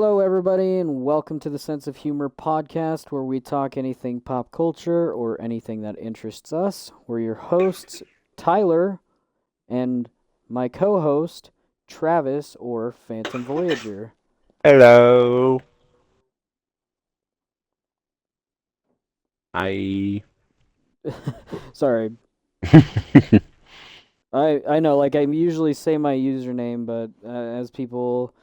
Hello, everybody, and welcome to the Sense of Humor podcast, where we talk anything pop culture or anything that interests us. We're your hosts, Tyler, and my co host, Travis, or Phantom Voyager. Hello. I Sorry. I know, like, I usually say my username, but as people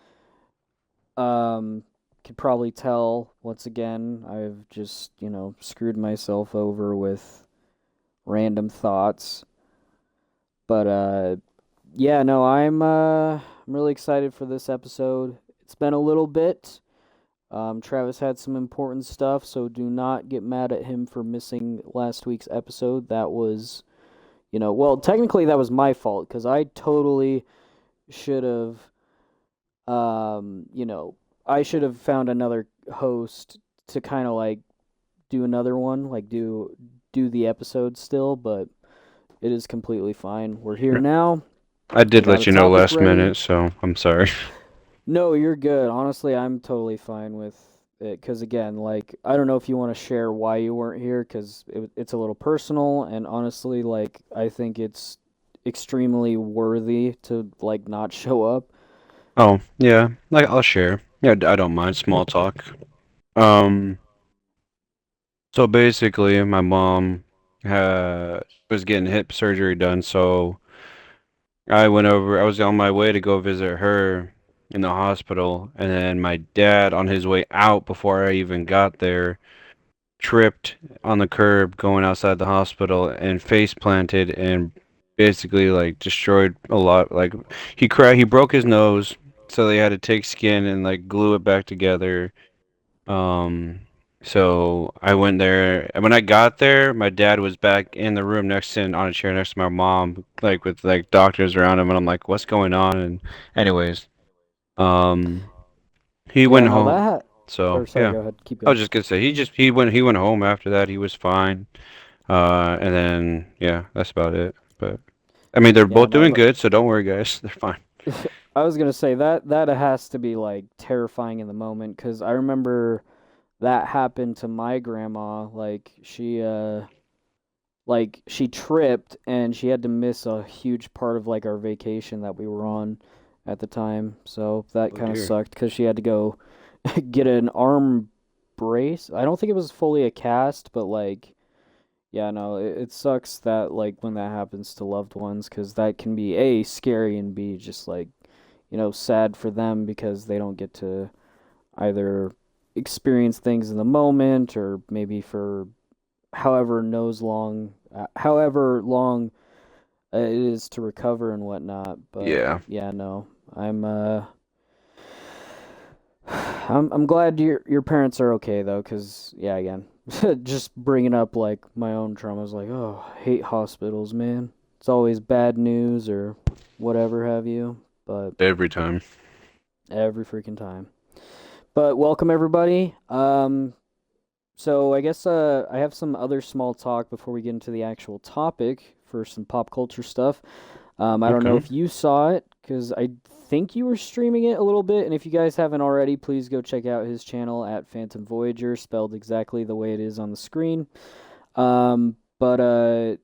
could probably tell, once again, I've just, screwed myself over with random thoughts. But yeah, no, I'm really excited for this episode. It's been a little bit. Travis had some important stuff, so do not get mad at him for missing last week's episode. That was, well, technically that was my fault because I totally should have, I should have found another host to kind of like do another one, like do the episode still, but it is completely fine. We're here now. We did got let a you know topic last ready. minute, so I'm sorry. No, you're good. Honestly, I'm totally fine with it because, again, like, I don't know if you want to share why you weren't here because it's a little personal, and honestly, like, I think it's extremely worthy to, like, not show up. Oh, yeah, like I'll share. Yeah, I don't mind small talk. Um, so basically, my mom was getting hip surgery done, so I went over. I was on my way to go visit her in the hospital, and then my dad, on his way out before I even got there, tripped on the curb going outside the hospital and face planted and basically like destroyed a lot. Like he broke his nose, so they had to take skin and like glue it back together. Um, so I went there, and when I got there, my dad was back in the room next to on a chair next to my mom, like with like doctors around him, and I'm like, what's going on? And anyways, um, he Yeah, went no, home. So or sorry, yeah. go ahead, keep I was going. just gonna say he went home after that. He was fine. And then yeah, that's about it. But I mean, they're Yeah, both no, doing good, so don't worry, guys. They're fine. I was gonna say that has to be, like, terrifying in the moment because I remember that happened to my grandma. Like she tripped and she had to miss a huge part of like our vacation that we were on at the time. So that Oh kind of dear. sucked because she had to go get an arm brace. I don't think it was fully a cast, but like, yeah, no, it sucks that like when that happens to loved ones because that can be A, scary, and B, just like, sad for them because they don't get to either experience things in the moment or maybe for however long it is to recover and whatnot. But Yeah. yeah, no, I'm uh, I'm glad your parents are okay though, cause yeah, again, just bringing up like my own trauma is like, oh, I hate hospitals, man. It's always bad news or whatever have you, but Every time. every freaking time. But welcome everybody. So I guess I have some other small talk before we get into the actual topic for some pop culture stuff. I don't know Okay. if you saw it because I think you were streaming it a little bit, and if you guys haven't already, please go check out his channel at Phantom Voyager, spelled exactly the way it is on the screen. But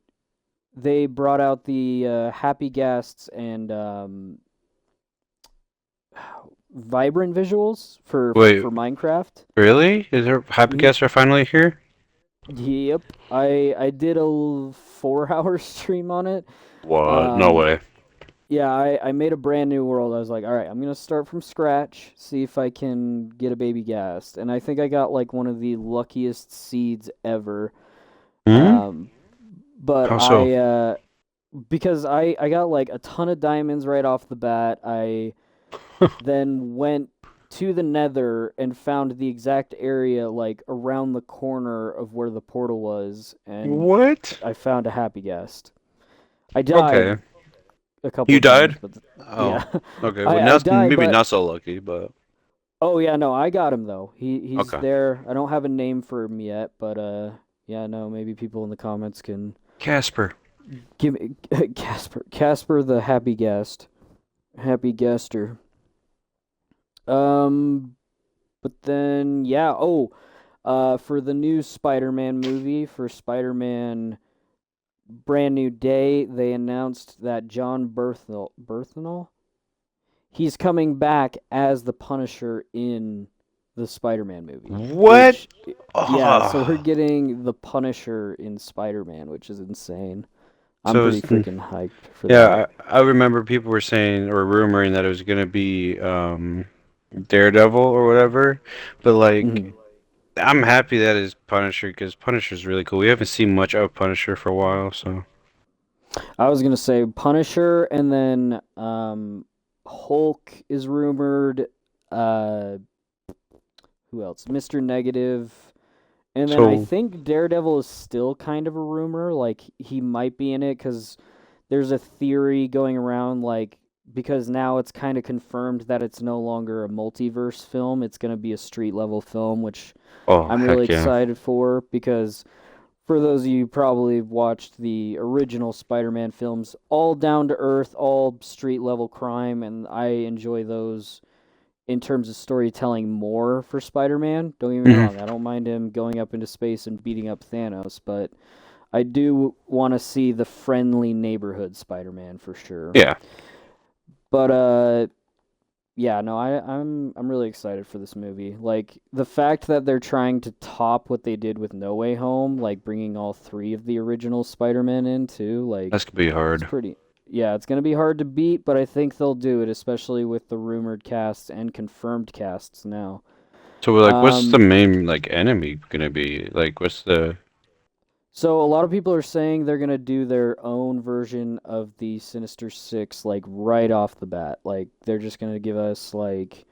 they brought out the Happy Guests and vibrant visuals Wait, for Minecraft. really? Is there happy Hmm. guests are finally here? Yep, I did a 4 hour stream on it. What? No Um, way. yeah, I made a brand new world. I was like, all right, I'm gonna start from scratch, see if I can get a baby ghast, and I think I got like one of the luckiest seeds ever. Hmm? Um, but How so? because I got like a ton of diamonds right off the bat. I then went to the Nether and found the exact area like around the corner of where the portal was, and What? I found a happy guest. I Okay. died a couple You of times, died? but Oh. yeah, Okay. Well, I now died, maybe but not so lucky, but oh yeah, no, I got him though. He's okay. there. I don't have a name for him yet, but yeah, no, maybe people in the comments can Casper. give me Casper the happy guest, happy guester. Um, But then, yeah, for the new Spider-Man movie, for Spider-Man Brand New Day, they announced that John Berthnell, he's coming back as the Punisher in the Spider-Man movie, What? which, yeah, so we're Oh. getting the Punisher in Spider-Man, which is insane. I'm So pretty it's, freaking hyped for that. yeah, I remember people were saying or rumoring that it was gonna be Daredevil or whatever, but like hmm I'm happy that is Punisher because Punisher's really cool. We haven't seen much of Punisher for a while, so I was gonna say Punisher, and then Hulk is rumored. Uh, who else? Mr. Negative. And then I so think Daredevil is still kind of a rumor. Like, he might be in it because there's a theory going around, like, because now it's kind of confirmed that it's no longer a multiverse film. It's going to be a street level film, which oh I'm really heck yeah. excited for because for those of you who probably watched the original Spider Man films, all down to earth, all street level crime, and I enjoy those in terms of storytelling more for Spider-Man. Don't get me Mhm. wrong, I don't mind him going up into space and beating up Thanos, but I do want to see the friendly neighborhood Spider-Man for sure. Yeah. But yeah, no, I'm really excited for this movie. Like the fact that they're trying to top what they did with No Way Home, like bringing all three of the original Spider-Man in too, like That's gonna be it's hard. pretty. Yeah, it's gonna be hard to beat, but I think they'll do it, especially with the rumored casts and confirmed casts now. So like, what's the Um, main like enemy gonna be? Like, what's the? so a lot of people are saying they're gonna do their own version of the Sinister Six, like right off the bat. Like they're just gonna give us like,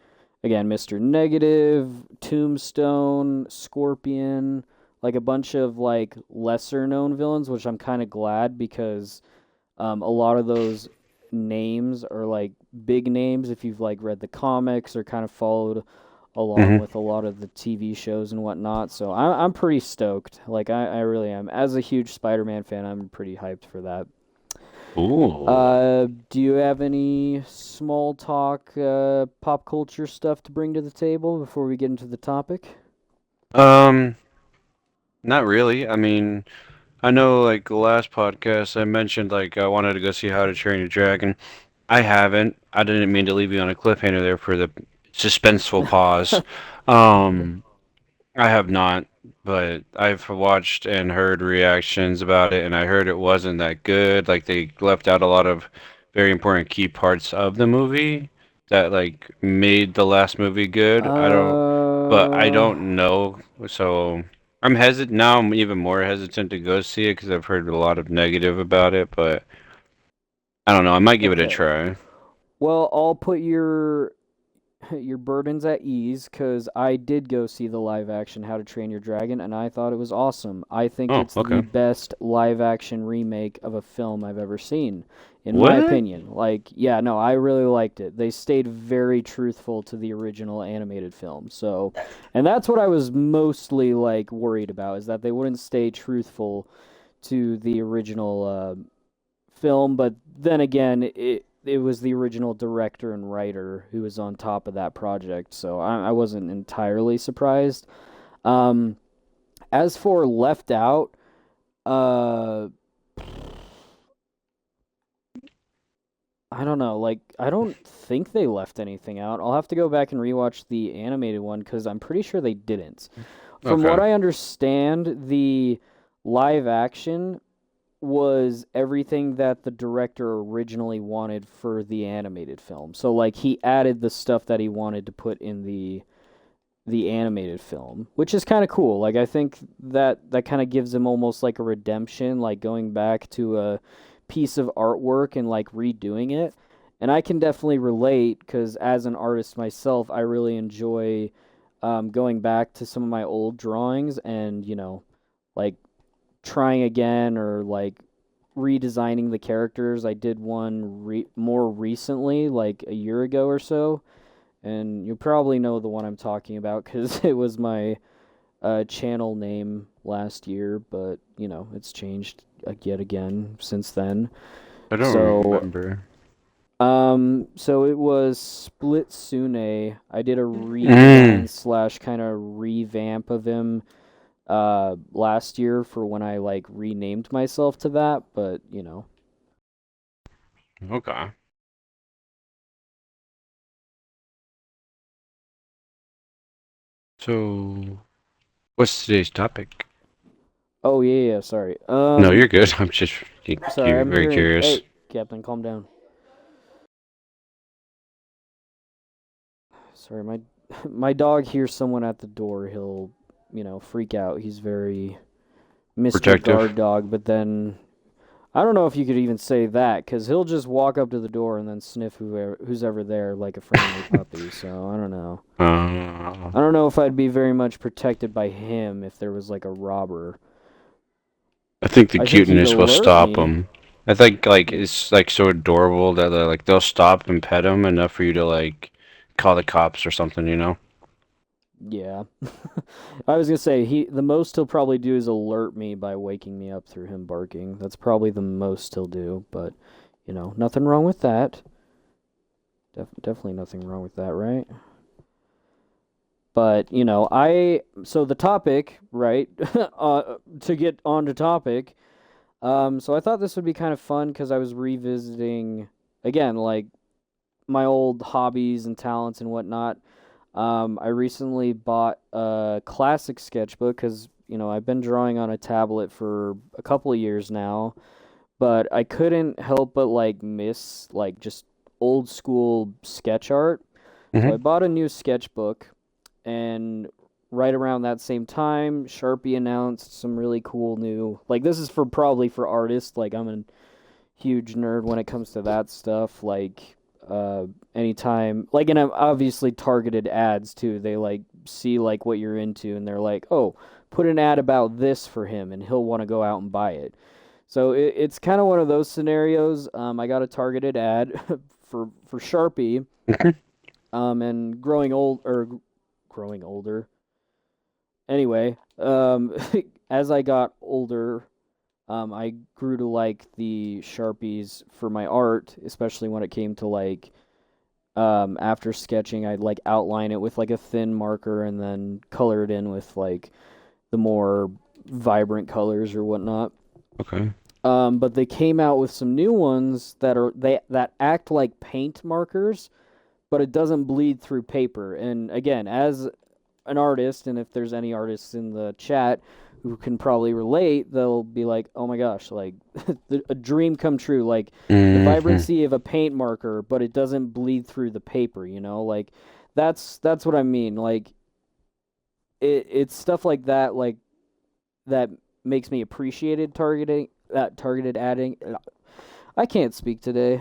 again, Mr. Negative, Tombstone, Scorpion, like a bunch of like lesser known villains, which I'm kind of glad because a lot of those names are like big names if you've like read the comics or kind of followed along Hmm. with a lot of the TV shows and whatnot. So I'm pretty stoked. Like I really am. As a huge Spider-Man fan, I'm pretty hyped for that. Ooh. Do you have any small talk, pop culture stuff to bring to the table before we get into the topic? Um, Not really. I mean, I know like the last podcast I mentioned like I wanted to go see How to Train Your Dragon. I haven't. I didn't mean to leave you on a cliffhanger there for the suspenseful pause. Um, I have not, but I've watched and heard reactions about it, and I heard it wasn't that good. Like they left out a lot of very important key parts of the movie that like made the last movie good. But I uh, don't know. So I'm hesitant now. I'm even more hesitant to go see it because I've heard a lot of negative about it. But I don't know. I might give it a okay. try. Well, I'll put your burdens at ease because I did go see the live action How to Train Your Dragon and I thought it was awesome. I think Oh, it's the okay. best live action remake of a film I've ever seen, in my What? opinion. Like, yeah, no, I really liked it. They stayed very truthful to the original animated film. So, and that's what I was mostly like worried about is that they wouldn't stay truthful to the original film, but then again, it was the original director and writer who was on top of that project, so I wasn't entirely surprised. Um, as for Left Out, uh, I don't know. Like, I don't think they left anything out. I'll have to go back and rewatch the animated one because I'm pretty sure they didn't. From what Okay. I understand, the live action was everything that the director originally wanted for the animated film. So like he added the stuff that he wanted to put in the animated film, which is kind of cool. Like I think that kind of gives him almost like a redemption, like going back to a piece of artwork and like redoing it. And I can definitely relate because as an artist myself, I really enjoy going back to some of my old drawings and like trying again or like redesigning the characters. I did one more recently, like a year ago or so, and you probably know the one I'm talking about because it was my channel name last year, but it's changed yet again since then. I don't So remember. So it was Split Sune. I did a Mm. redesign slash kind of revamp of him last year for when I like renamed myself to that, but you know. Okay. So, what's today's topic? Oh yeah, sorry. No, you're good. I'm just Sorry, I'm very hearing. curious. Hey, Captain, calm down. Sorry, my my dog hears someone at the door. He'll, freak out. He's very Mr. Protective. Guard Dog, but then I don't know if you could even say that because he'll just walk up to the door and then sniff who's ever there like a friendly puppy. So I don't know. Uh, I don't know if I'd be very much protected by him if there was like a robber. I think the I think he'd cuteness will alert stop me. them. I think like Yeah. it's like so adorable that they'll stop and pet him enough for you to like call the cops or something, you know? Yeah. I was gonna say the most he'll probably do is alert me by waking me up through him barking. That's probably the most he'll do, but nothing wrong with that. Definitely nothing wrong with that, right? But I so the topic, right? To get on to topic. So I thought this would be kind of fun because I was revisiting again, like my old hobbies and talents and whatnot. I recently bought a classic sketchbook because I've been drawing on a tablet for a couple of years now, but I couldn't help but like miss like just old school sketch art. So I Hmm. bought a new sketchbook, and right around that same time, Sharpie announced some really cool new like this is for probably for artists. Like I'm a huge nerd when it comes to that stuff. Like anytime like and obviously targeted ads too. They like see like what you're into and they're like, "Oh, put an ad about this for him and he'll want to go out and buy it." So it's kind of one of those scenarios. I got a targeted ad for Sharpie and growing older. Anyway, as I got older, I grew to like the Sharpies for my art, especially when it came to like after sketching, I'd like outline it with like a thin marker and then color it in with like the more vibrant colors or whatnot. Okay. But they came out with some new ones that act like paint markers, but it doesn't bleed through paper. And again, as an artist, and if there's any artists in the chat who can probably relate, they'll be like, "Oh my gosh, like a dream come true!" Like the Hmm. vibrancy of a paint marker, but it doesn't bleed through the paper. Like that's what I mean. Like it's stuff like that, that makes me appreciated targeted adding. I can't speak today.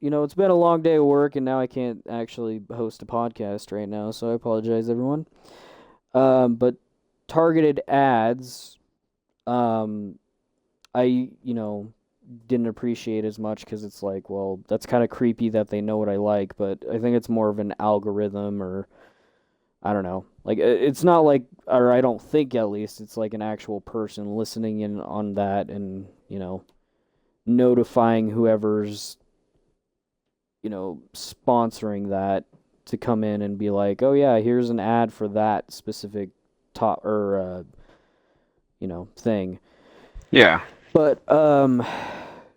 It's been a long day of work, and now I can't actually host a podcast right now, so I apologize, everyone. But targeted ads, um, I didn't appreciate as much because it's like, well, that's kind of creepy that they know what I like, but I think it's more of an algorithm or I don't know. Like it's not like, or I don't think at least it's like an actual person listening in on that and notifying whoever's sponsoring that to come in and be like, oh yeah, here's an ad for that specific top or thing. Yeah. But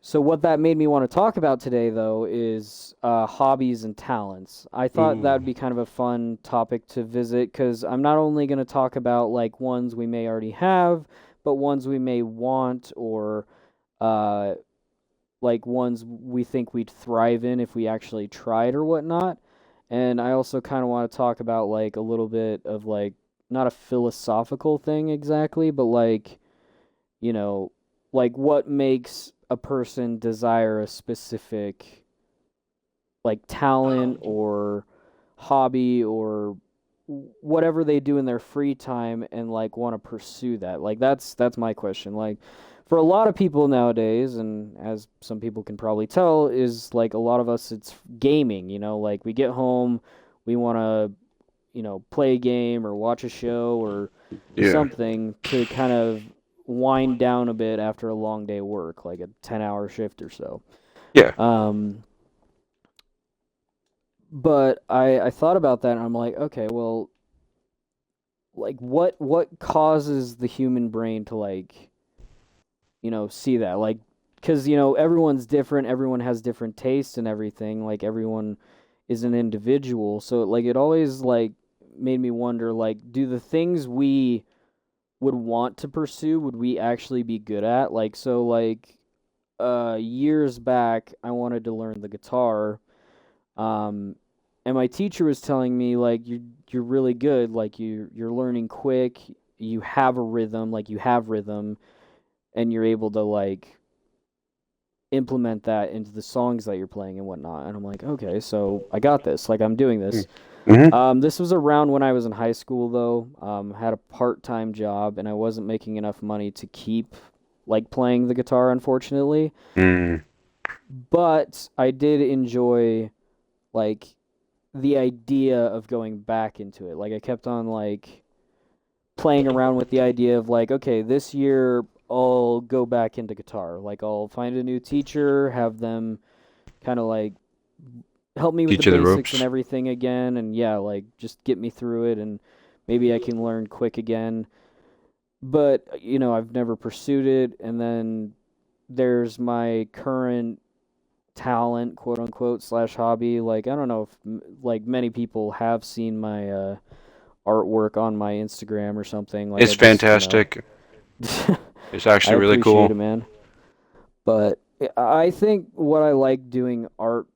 so what that made me want to talk about today though is hobbies and talents. I thought that Ooh. would be kind of a fun topic to visit because I'm not only going to talk about like ones we may already have, but ones we may want or uh like ones we think we'd thrive in if we actually tried or whatnot. And I also kind of want to talk about like a little bit of like not a philosophical thing exactly, but like, you know, like what makes a person desire a specific like talent or hobby or whatever they do in their free time and like want to pursue that. Like that's my question. Like for a lot of people nowadays, and as some people can probably tell, is like a lot of us it's gaming, like we get home, we want to, play a game or watch a show or Yeah. something to kind of wind down a bit after a long day of work, like a 10-hour shift or so. Yeah. Um But I thought about that and I'm like, okay, well, like what causes the human brain to like, see that? Like cuz everyone's different, everyone has different tastes and everything, like everyone is an individual. So like it always like made me wonder like do the things we would want to pursue would we actually be good at? Like so like years back I wanted to learn the guitar. Um, and my teacher was telling me like you're really good, like you're learning quick, you have a rhythm, like you have rhythm, and you're able to like implement that into the songs that you're playing and whatnot. And I'm like, okay, so I got this, like I'm doing this. Mm-hmm. This was around when I was in high school though. Had a part-time job and I wasn't making enough money to keep like playing the guitar, unfortunately. Mm. But I did enjoy like the idea of going back into it. Like I kept on like playing around with the idea of like, okay, this year I'll go back into guitar. Like I'll find a new teacher, have them kind of like help me with the Teach you the basics and ropes. everything again and yeah, like just get me through it and maybe I can learn quick again. But I've never pursued it and then there's my current talent, quote unquote, slash hobby. Like I don't know if like many people have seen my artwork on my Instagram or something. Like I It's just, fantastic. It's I actually really appreciate cool. it, man. But I think what I like doing art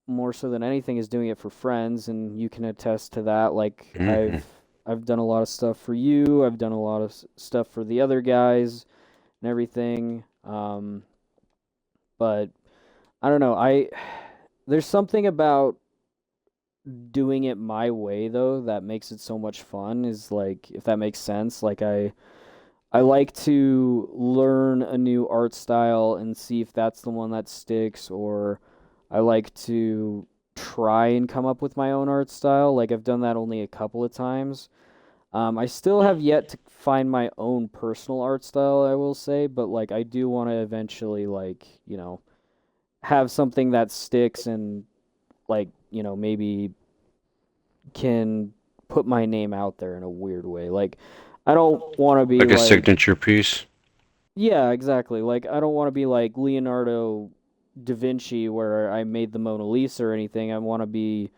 more so than anything is doing it for friends, and you can attest to that. Like Hmm. I've done a lot of stuff for you. I've done a lot of stuff for the other guys and everything. But I don't know. I there's something about doing it my way though that makes it so much fun is like if that makes sense like I like to learn a new art style and see if that's the one that sticks or I like to try and come up with my own art style like I've done that only a couple of times. I still have yet to find my own personal art style I will say but like I do want to eventually like have something that sticks and like maybe can put my name out there in a weird way. Like, I don't want to be Like a like, signature piece. yeah, exactly. Like, I don't want to be like Leonardo da Vinci where I made the Mona Lisa or anything. I want to be,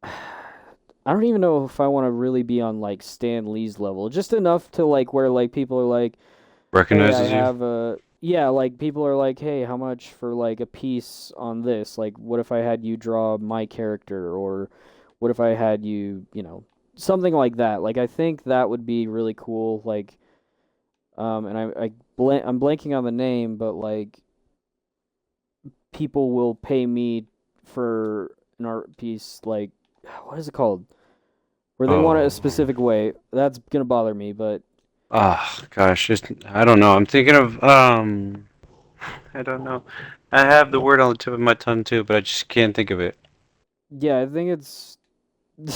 I don't even know if I want to really be on like Stan Lee's level. Just enough to like where like people are like, hey, I Recognizes you. have a, yeah, like people are like, hey, how much for like a piece on this? Like, what if I had you draw my character or what if I had you, something like that. Like I think that would be really cool. Like, and I'm blanking on the name, but like people will pay me for an art piece. Like, what is it called? Where they want it a Oh. specific way. That's gonna bother me, but Ah, gosh, just I don't know. I'm thinking of I don't know. I have the word on the tip of my tongue too, but I just can't think of it. yeah, I think it's.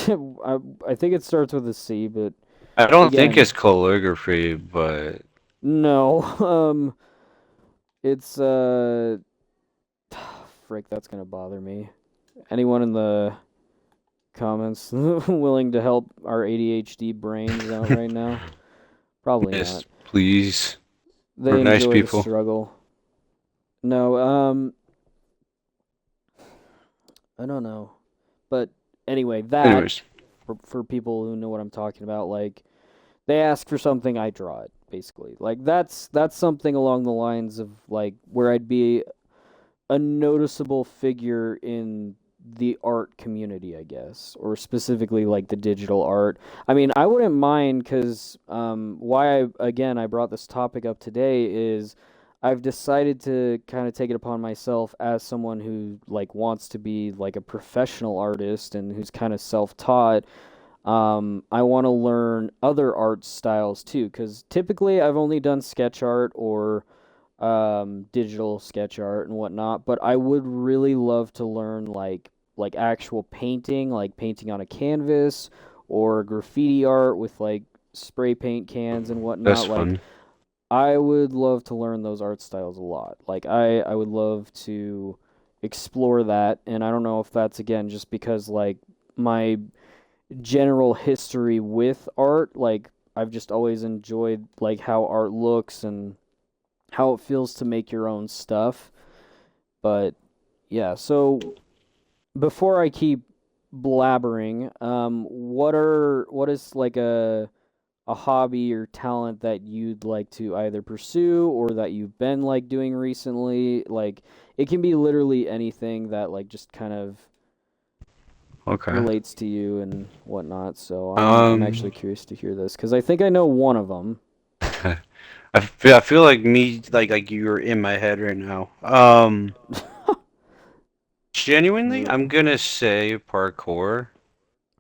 I I think it starts with a C, but I don't think again, it's calligraphy, but no. It's frick, that's gonna bother me. Anyone in the comments willing to help our ADHD brains out right now? Probably yes, not. please. We're They nice enjoy the people. struggle. No, I don't know. But anyway, that Anyways, for people who know what I'm talking about, like they ask for something, I draw it, basically. Like that's something along the lines of like where I'd be a noticeable figure in the art community, I guess, or specifically like the digital art. I mean, I wouldn't mind because why I brought this topic up today is I've decided to kind of take it upon myself as someone who like wants to be like a professional artist and who's kind of self-taught. I want to learn other art styles too, because typically I've only done sketch art or digital sketch art and whatnot, but I would really love to learn like actual painting, like painting on a canvas or graffiti art with like spray paint cans and that's whatnot. Like fun. I would love to learn those art styles a lot. Like I would love to, explore that. And I don't know if that's again just because like my general history with art, like I've just always enjoyed like how art looks and how it feels to make your own stuff. But yeah, so before I keep blabbering, what is like a hobby or talent that you'd like to either pursue or that you've been like doing recently? Like it can be literally anything that like just kind of Okay. relates to you and whatnot. So I'm actually Um, curious to hear this because I think I know one of them. I feel like me like you're in my head right now. Genuinely, I'm gonna say parkour.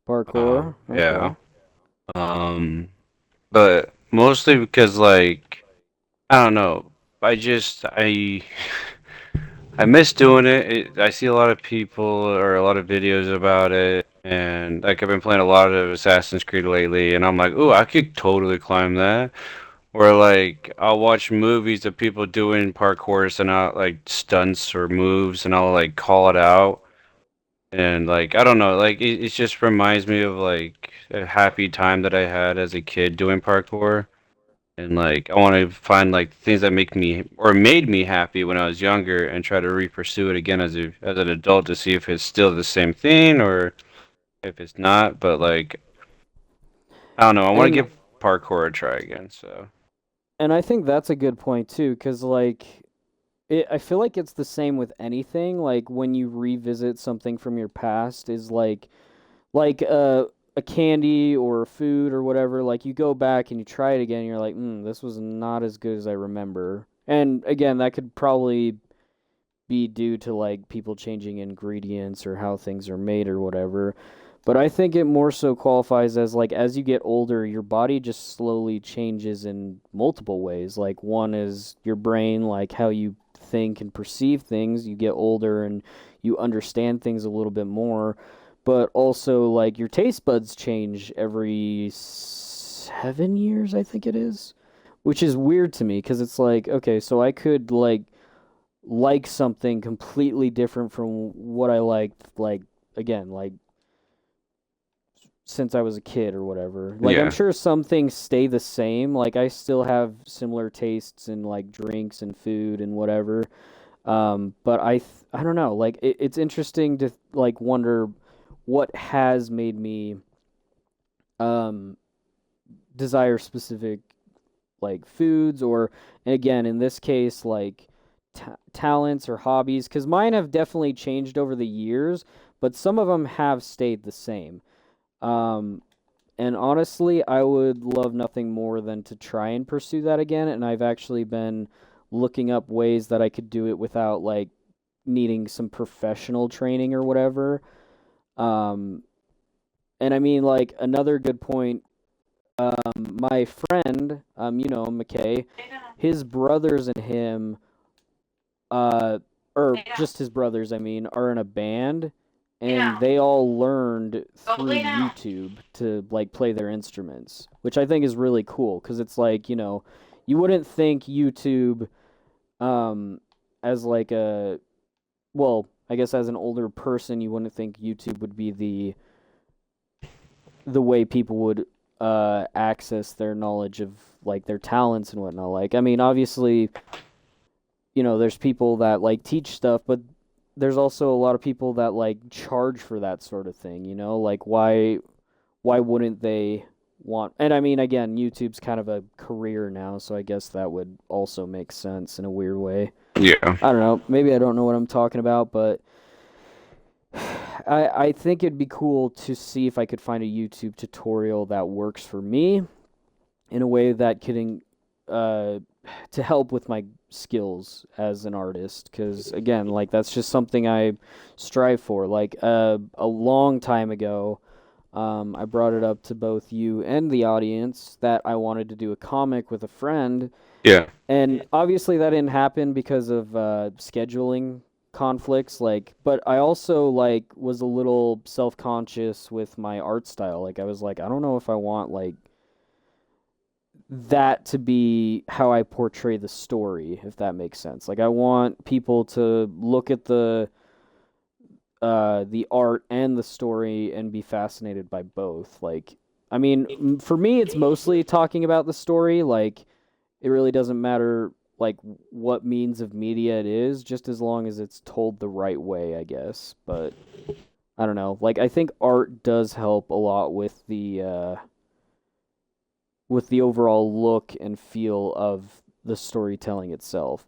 Parkour. Yeah. Okay. Um, but mostly because like I don't know. I just I miss doing it. I see a lot of people or a lot of videos about it, and like I've been playing a lot of Assassin's Creed lately, and I'm like, ooh, I could totally climb that. Or like I'll watch movies of people doing parkours and out like stunts or moves, and I'll like call it out. And like I don't know, like it just reminds me of like a happy time that I had as a kid doing parkour. And like I want to find like things that make me or made me happy when I was younger and try to re-pursue it again as an adult to see if it's still the same thing or if it's not. But like I don't know, I want to And give parkour a try again. So and I think that's a good point too, because like I feel like it's the same with anything. Like when you revisit something from your past, is like a candy or a food or whatever. Like you go back and you try it again, and you're like, this was not as good as I remember. And again, that could probably be due to like people changing ingredients or how things are made or whatever. But I think it more so qualifies as like as you get older, your body just slowly changes in multiple ways. Like one is your brain, like how you think and perceive things. You get older and you understand things a little bit more. But also like your taste buds change every 7 years, I think it is. Which is weird to me because it's like, okay, so I could like something completely different from what I liked, like again, like since I was a kid or whatever. Like I'm yeah, sure some things stay the same. Like I still have similar tastes in like drinks and food and whatever. But I don't know. Like it's interesting to like wonder what has made me um desire specific like foods or and again in this case like talents or hobbies because mine have definitely changed over the years but some of them have stayed the same um and honestly I would love nothing more than to try and pursue that again and I've actually been looking up ways that I could do it without like needing some professional training or whatever um and I mean like another good point my friend, McKay, his brothers and him, uh, or just his brothers, I mean, are in a band, and they all learned through YouTube to like play their instruments, which I think is really cool because it's like, you wouldn't think YouTube, um, as like well, I guess as an older person, you wouldn't think YouTube would be the way people would access their knowledge of like their talents and whatnot. Like, I mean, obviously, there's people that like teach stuff, but there's also a lot of people that like charge for that sort of thing. Like why wouldn't they want? And I mean, again, YouTube's kind of a career now, so I guess that would also make sense in a weird way. yeah, I don't know. Maybe I don't know what I'm talking about, but I think it'd be cool to see if I could find a YouTube tutorial that works for me in a way that could uh to help with my skills as an artist because again like that's just something I strive for like a long time ago I brought it up to both you and the audience that I wanted to do a comic with a friend yeah, and obviously that didn't happen because of scheduling conflicts like but I also like was a little self-conscious with my art style like I was like I don't know if I want like that to be how I portray the story, if that makes sense. Like I want people to look at the the art and the story and be fascinated by both. Like, I mean, for me, it's mostly talking about the story. Like, it really doesn't matter like what means of media it is, just as long as it's told the right way, I guess. But I don't know. Like, I think art does help a lot with the overall look and feel of the storytelling itself.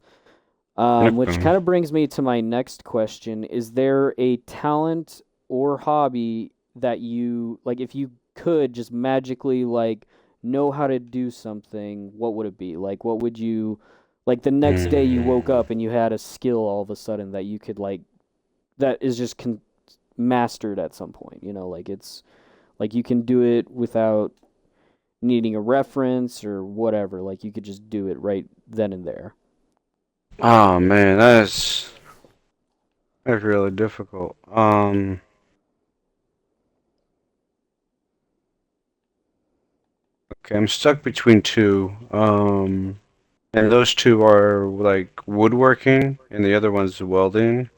Which Okay. kind of brings me to my next question. Is there a talent or hobby that you like if you could just magically like know how to do something, what would it be? Like what would you like the next day you woke Mm. up and you had a skill all of a sudden that you could like that is just mastered at some point, like it's like you can do it without needing a reference or whatever, like you could just do it right then and there. Oh man, that's really difficult. Okay, I'm stuck between two. And those two are like woodworking, and the other one's welding.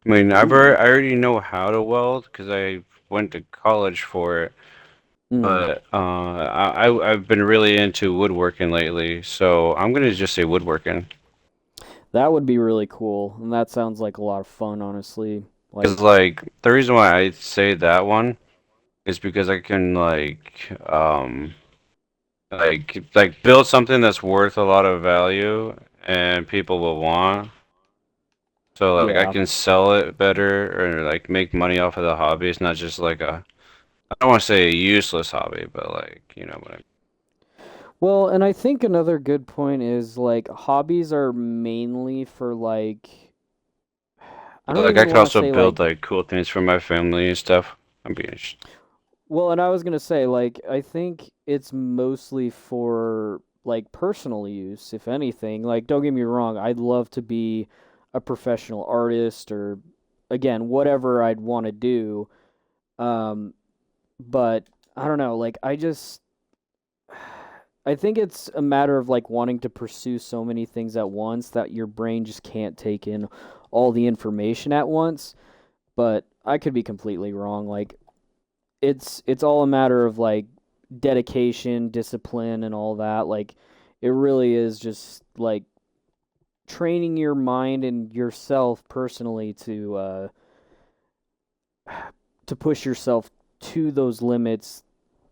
I mean, Ooh. I already know how to weld because I went to college for it. Mm. But I've been really into woodworking lately, so I'm gonna just say woodworking. That would be really cool, and that sounds like a lot of fun, honestly. Because Like, like the reason why I say that one is because I can like build something that's worth a lot of value and people will want. So like I yeah. can sell it better or like make money off of the hobby. It's not just like a I don't want to say a useless hobby, but like you know what I Well, and I think another good point is like hobbies are mainly for like I mean. don't Like I even could want to also say like build like cool things for my family and stuff. I'm being well, and I was gonna say like I think it's mostly for like personal use, if anything. Like, don't get me wrong, I'd love to be a professional artist or again, whatever I'd want to do. Um, but I don't know, like I think it's a matter of like wanting to pursue so many things at once that your brain just can't take in all the information at once. But I could be completely wrong. Like it's all a matter of like dedication, discipline and all that. Like it really is just like training your mind and yourself personally to push yourself to those limits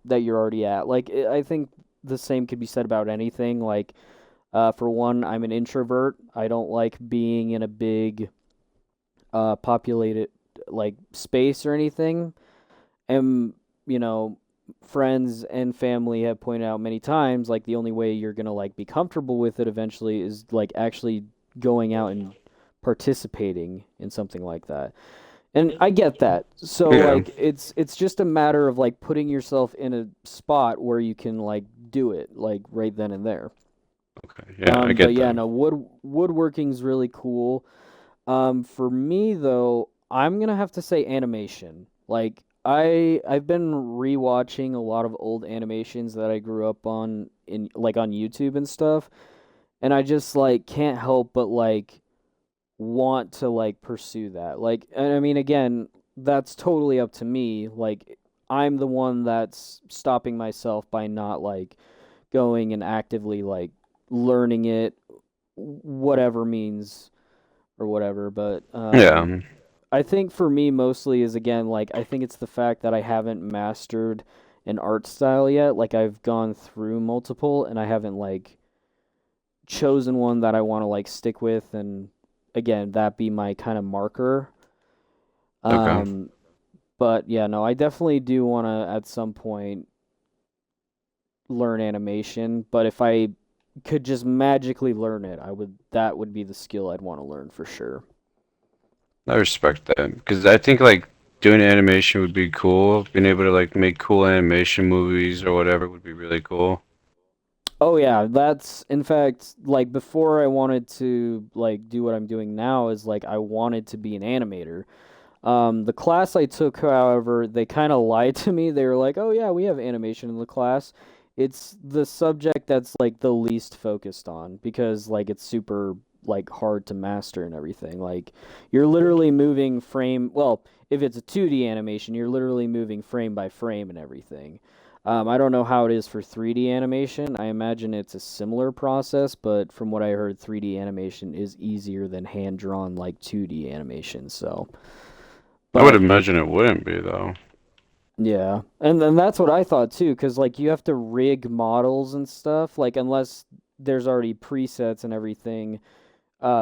that you're already at. Like I think the same could be said about anything. Like for one, I'm an introvert. I don't like being in a big populated like space or anything. And you know, friends and family have pointed out many times like the only way you're gonna like be comfortable with it eventually is like actually going out and participating in something like that. And I get that. So yeah. like it's just a matter of like putting yourself in a spot where you can like do it like right then and there. Okay. Yeah, I But get yeah, that. no, woodworking's really cool. For me though, I'm gonna have to say animation. Like I've been rewatching a lot of old animations that I grew up on in like on YouTube and stuff, and I just like can't help but like want to like pursue that. Like, and I mean, again, that's totally up to me. Like, I'm the one that's stopping myself by not like going and actively like learning it, whatever means or whatever. But Yeah. I think for me mostly is again like I think it's the fact that I haven't mastered an art style yet. Like I've gone through multiple and I haven't like chosen one that I want to like stick with and again that be my kind of marker. Okay. Um but yeah, no, I definitely do want to at some point learn animation, but if I could just magically learn it, I would that would be the skill I'd want to learn for sure. I respect that because I think like doing animation would be cool. Being able to like make cool animation movies or whatever would be really cool. Oh yeah, that's in fact like before I wanted to like do what I'm doing now is like I wanted to be an animator. The class I took, however, they kind of lied to me. They were like, "Oh yeah, we have animation in the class." It's the subject that's like the least focused on because like it's super like hard to master and everything. Like you're literally moving frame, well, if it's a 2D animation, you're literally moving frame by frame and everything. I don't know how it is for 3D animation. I imagine it's a similar process, but from what I heard, 3D animation is easier than hand drawn like 2D animation. So, I would but imagine it wouldn't be though. yeah, and then that's what I thought too, because like you have to rig models and stuff, like unless there's already presets and everything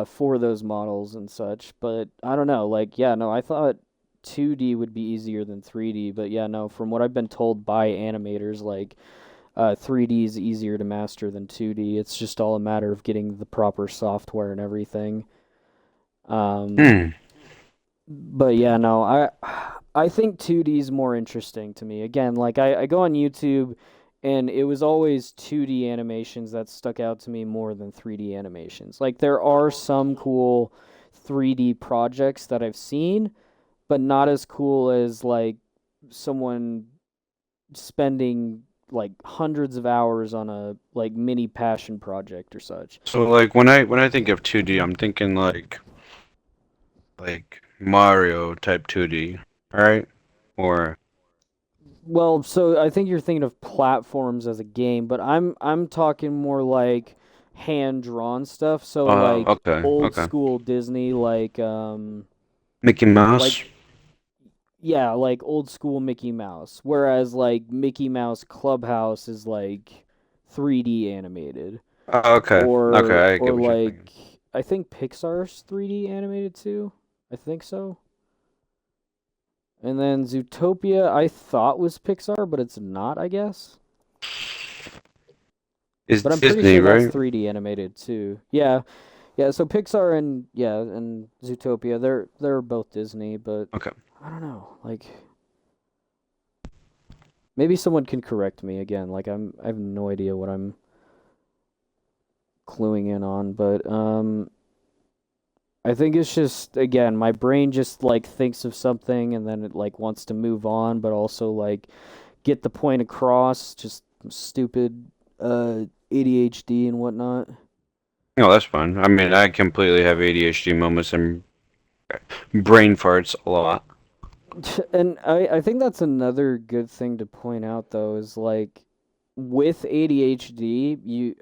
for those models and such. But I don't know, like yeah, no, I thought 2D would be easier than 3D, but yeah, no, from what I've been told by animators, like 3D is easier to master than 2D. It's just all a matter of getting the proper software and everything. Um, Hmm. but yeah, no, I think 2D is more interesting to me. Again, like I go on YouTube and it was always 2D animations that stuck out to me more than 3D animations. Like there are some cool 3D projects that I've seen, but not as cool as like someone spending like hundreds of hours on a like mini passion project or such. So like when I think of 2D, I'm thinking like Mario type 2D, right? Or Well, so I think you're thinking of platforms as a game, but I'm talking more like hand drawn stuff. So like okay, old okay. school Disney, Mickey like Mouse. yeah, like old school Mickey Mouse. Whereas like Mickey Mouse Clubhouse is like 3D animated, Okay, okay, I get or what you're thinking. like I think Pixar's 3D animated too. I think so. And then Zootopia, I thought was Pixar, but it's not, I guess. It's But I'm pretty Disney, sure that's right? 3D animated too. Yeah, yeah. So Pixar and yeah, and Zootopia, they're both Disney, but Okay. I don't know. Like maybe someone can correct me again. Like I have no idea what I'm cluing in on, but I think it's just again my brain just like thinks of something and then it like wants to move on, but also like get the point across. Just stupid ADHD and whatnot. No, that's fine. I mean, I completely have ADHD moments and brain farts a lot. And I think that's another good thing to point out though is like with ADHD, you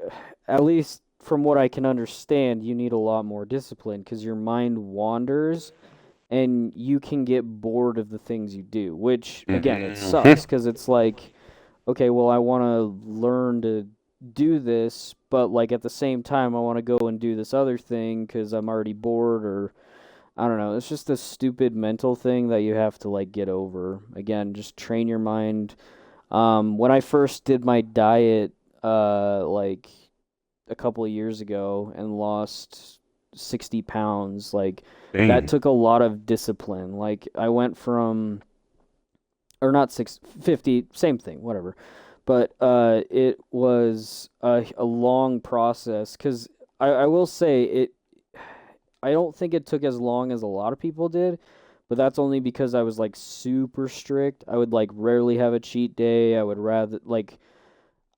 at least from what I can understand, you need a lot more discipline because your mind wanders and you can get bored of the things you do, which again, it Hmm. sucks because it's like, okay, well, I want to learn to do this, but like at the same time, I want to go and do this other thing because I'm already bored or I don't know. It's just a stupid mental thing that you have to like get over. Again, just train your mind. When I first did my diet, like a couple of years ago and lost 60 pounds, like that Dang. took a lot of discipline. Like I went from, or not 50, same thing, whatever. But it was a long process because I will say I don't think it took as long as a lot of people did, but that's only because I was like super strict. I would like rarely have a cheat day.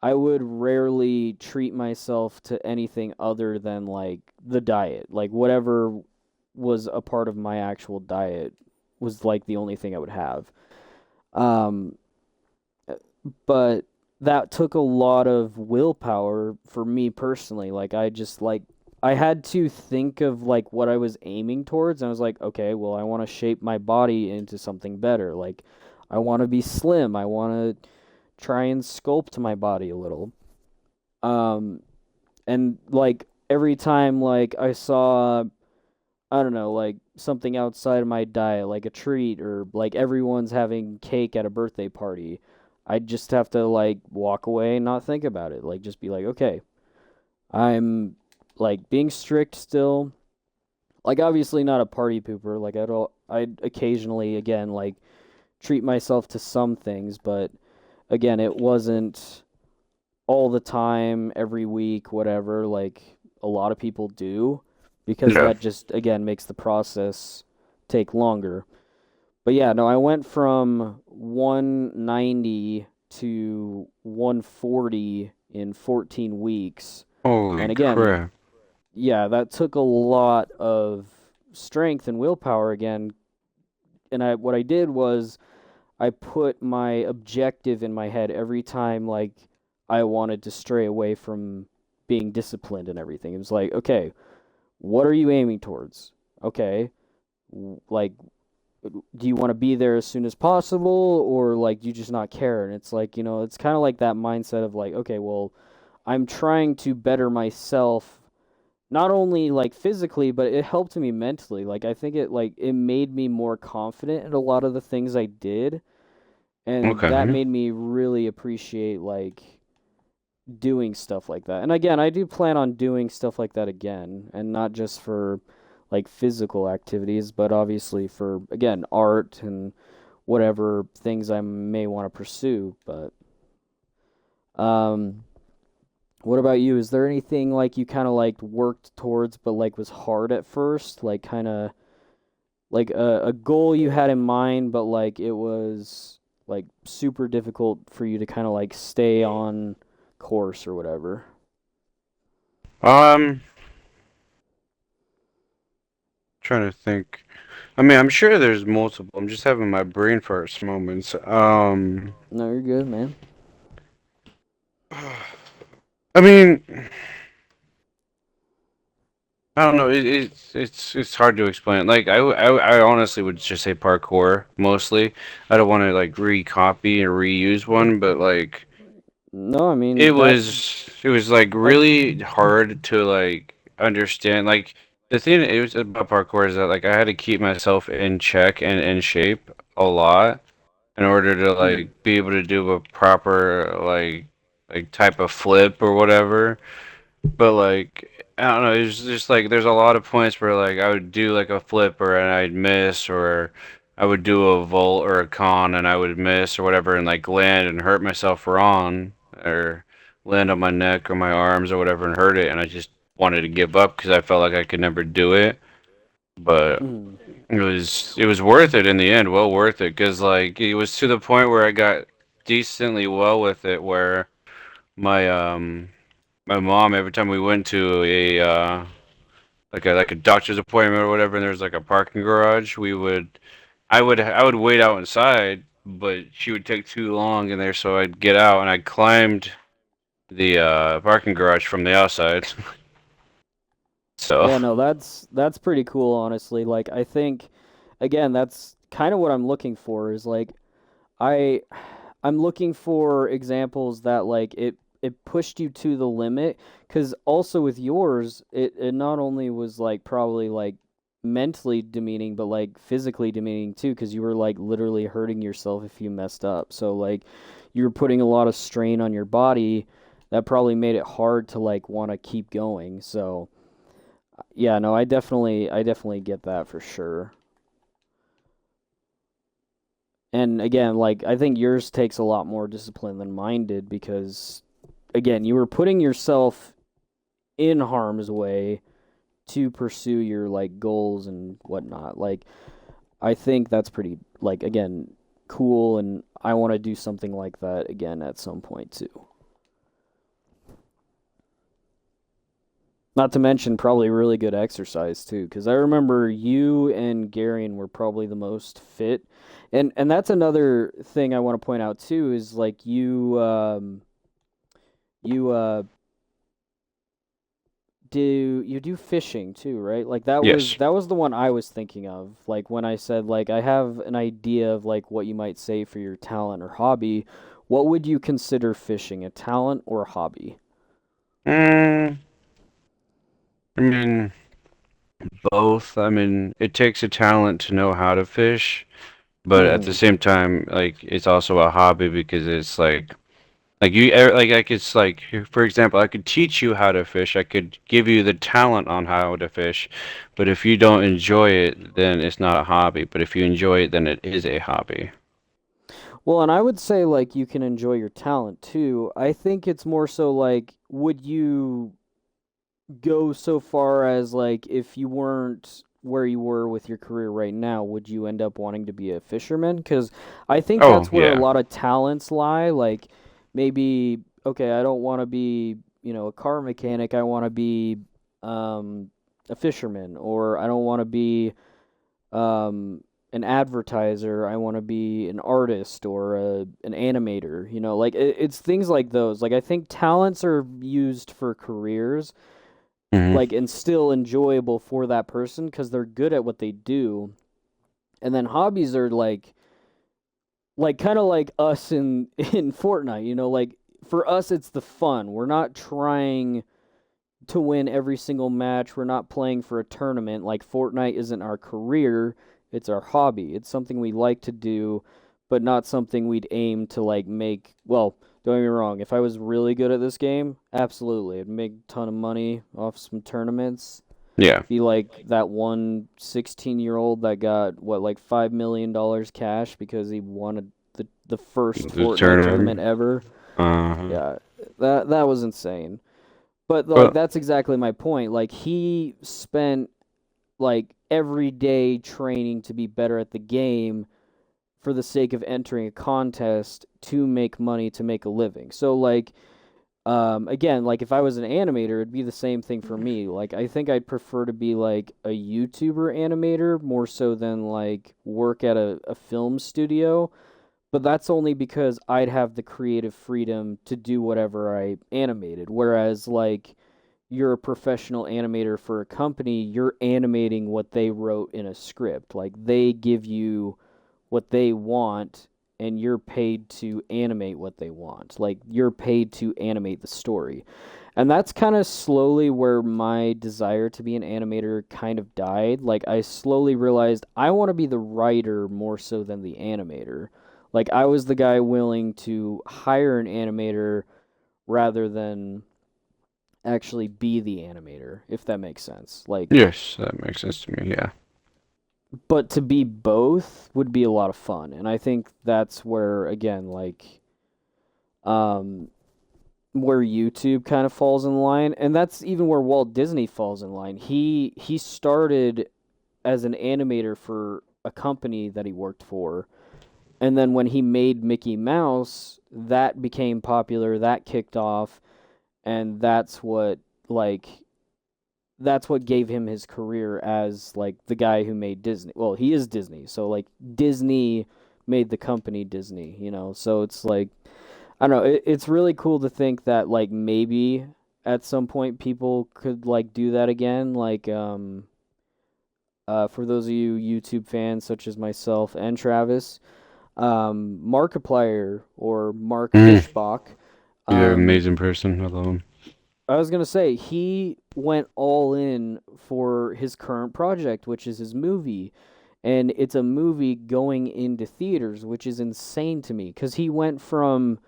I would rarely treat myself to anything other than like the diet. Like whatever was a part of my actual diet was like the only thing I would have. Um but that took a lot of willpower for me personally. Like I had to think of like what I was aiming towards and I was like, okay, well I want to shape my body into something better. Like I want to be slim. I want to try and sculpt my body a little. Um and like every time like I saw I don't know, like something outside of my diet, like a treat or like everyone's having cake at a birthday party, I just have to like walk away and not think about it. Like just be like, okay, I'm like being strict still. Like obviously not a party pooper. Like I'd occasionally again like treat myself to some things, but again, it wasn't all the time, every week, whatever, like a lot of people do, because Yeah. that just, again, makes the process take longer. But yeah, no, I went from 190 to 140 in 14 weeks. And Holy again, crap. yeah, that took a lot of strength and willpower again. And what I did was I put my objective in my head every time like I wanted to stray away from being disciplined and everything. It was like, okay, what are you aiming towards? Okay, like do you want to be there as soon as possible or like do you just not care? And it's like, it's kind of like that mindset of like, okay, well, I'm trying to better myself not only like physically, but it helped me mentally. Like I think it made me more confident in a lot of the things I did, and that Okay. made me really appreciate like doing stuff like that. And again, I do plan on doing stuff like that again, and not just for like physical activities, but obviously for again art and whatever things I may want to pursue. But um, what about you? Is there anything like you kind of like worked towards, but like was hard at first, like kind of like a goal you had in mind, but like it was like super difficult for you to kind of like stay on course or whatever? Um, trying to think. I mean, I'm sure there's multiple. I'm just having my brain fart moments. No, you're good, man. I mean, I don't know. It's hard to explain. Like I honestly would just say parkour mostly. I don't want to like recopy and reuse one, but like No, I it mean that's was like I really hard to like understand. Like the thing it was about parkour is that like I had to keep myself in check and in shape a lot in order to mm, like be able to do a proper like type of flip or whatever. But like I don't know, it's just like there's a lot of points where like I would do like a flipper and I'd miss, or I would do a vault or a con and I would miss or whatever and like land and hurt myself wrong, or land on my neck or my arms or whatever and hurt it, and I just wanted to give up because I felt like I could never do it. But mm, it was worth it in the end, well worth it, because like it was to the point where I got decently well with it, where my my mom, every time we went to a like a doctor's appointment or whatever, and there was like a parking garage, I would wait out inside, but she would take too long in there, so I'd get out and I climbed the parking garage from the outside. So, yeah, no, that's pretty cool, honestly. Like I think again, that's kind of what I'm looking for is like I I'm looking for examples that like it pushed you to the limit because also with yours it not only was like probably like mentally demeaning but like physically demeaning too because you were like literally hurting yourself if you messed up. So like you were putting a lot of strain on your body that probably made it hard to like want to keep going. So yeah, no, I definitely get that for sure. And again, like I think yours takes a lot more discipline than mine did because again, you were putting yourself in harm's way to pursue your like goals and whatnot. Like I think that's pretty like again cool and I want to do something like that again at some point too. Not to mention probably really good exercise too cuz I remember you and Garion were probably the most fit. And that's another thing I want to point out too is like you do fishing too, right? Like that was yes. that was the one I was thinking of. Like when I said like I have an idea of like what you might say for your talent or hobby, what would you consider fishing, a talent or a hobby? Mm, I mean, both. I mean, it takes a talent to know how to fish, but at the Mhm. same time, like it's also a hobby because it's like like it's like for example, I could teach you how to fish. I could give you the talent on how to fish, but if you don't enjoy it, then it's not a hobby. But if you enjoy it, then it is a hobby. Well, and I would say like you can enjoy your talent too. I think it's more so like would you go so far as like if you weren't where you were with your career right now, would you end up wanting to be a fisherman? Because I think Oh that's where a yeah. lot of talents lie. Like maybe, okay, I don't want to be, a car mechanic. I want to be um, a fisherman, or I don't want to be um, an advertiser. I want to be an artist or an animator. You know, like it's things like those. Like I think talents are used for careers, Hmm. like and still enjoyable for that person because they're good at what they do. And then hobbies are like kind of like us in in Fortnite. You know, like for us it's the fun. We're not trying to win every single match. We're not playing for a tournament. Like Fortnite isn't our career, it's our hobby. It's something we like to do, but not something we'd aim to like make. Well, don't get me wrong, if I was really good at this game, absolutely. I'd make a ton of money off some tournaments. Yeah. Be like that one 16-year-old that got what like $5 million cash because he wanted the first The Fortnite tournament tournament. ever. Uh-huh. Yeah, that was insane. But like Well, that's exactly my point. Like he spent like every day training to be better at the game for the sake of entering a contest to make money to make a living. So like again, like if I was an animator, it'd be the same thing for me. Like I think I'd prefer to be like a YouTuber animator more so than like work at a film studio, but that's only because I'd have the creative freedom to do whatever I animated. Whereas like you're a professional animator for a company, you're animating what they wrote in a script. Like they give you what they want and you're paid to animate what they want. Like you're paid to animate the story. And that's kind of slowly where my desire to be an animator kind of died. Like I slowly realized I want to be the writer more so than the animator. Like I was the guy willing to hire an animator rather than actually be the animator, if that makes sense. Like, yes, that makes sense to me. Yeah. but to be both would be a lot of fun, and I think that's where again, like, um, where YouTube kind of falls in line, and that's even where Walt Disney falls in line. He started as an animator for a company that he worked for, and then when he made Mickey Mouse, that became popular, that kicked off, and like that's what gave him his career as like the guy who made Disney. Well, he is Disney, so like Disney made the company Disney, you know. So it's like I don't know. It's really cool to think that like maybe at some point people could like do that again. Like for those of you YouTube fans such as myself and Travis, Markiplier or Mark Mm. Fishbach. You're an Um, amazing person. I love him. I was gonna say he went all in for his current project, which is his movie, and it's a movie going into theaters, which is insane to me because he went from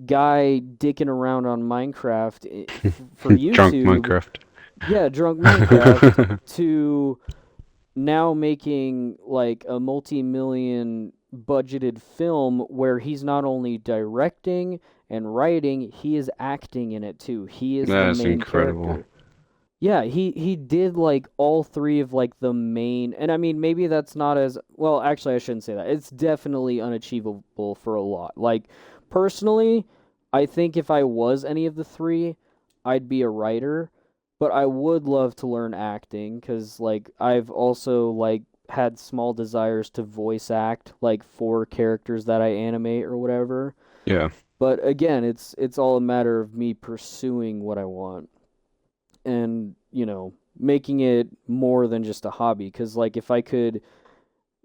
guy dicking around on Minecraft for Drunk YouTube, Minecraft. yeah, drunk Minecraft, to now making like a multi-million budgeted film where he's not only directing and writing, he is acting in it too. He is the That's main incredible. character. Yeah, he did like all three of like the main, and I mean maybe that's not as well, actually I shouldn't say that. It's definitely unachievable for a lot. Like personally, I think if I was any of the three, I'd be a writer, but I would love to learn acting cuz like I've also like had small desires to voice act like for characters that I animate or whatever. Yeah. But again, it's all a matter of me pursuing what I want and making it more than just a hobby because like if I could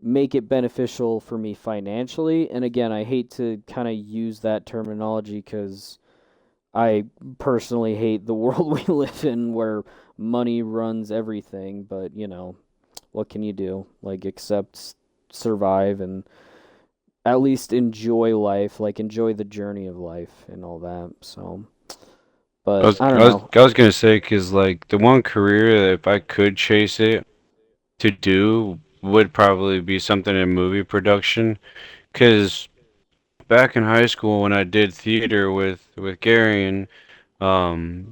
make it beneficial for me financially, and again I hate to kind of use that terminology because I personally hate the world we live in where money runs everything, but what can you do, like except survive and at least enjoy life, like enjoy the journey of life and all that. So I but was I don't I was know. I was gonna say, 'cause like the one career that if I could chase it to do would probably be something in movie production. 'Cause back in high school when I did theater with Gary, and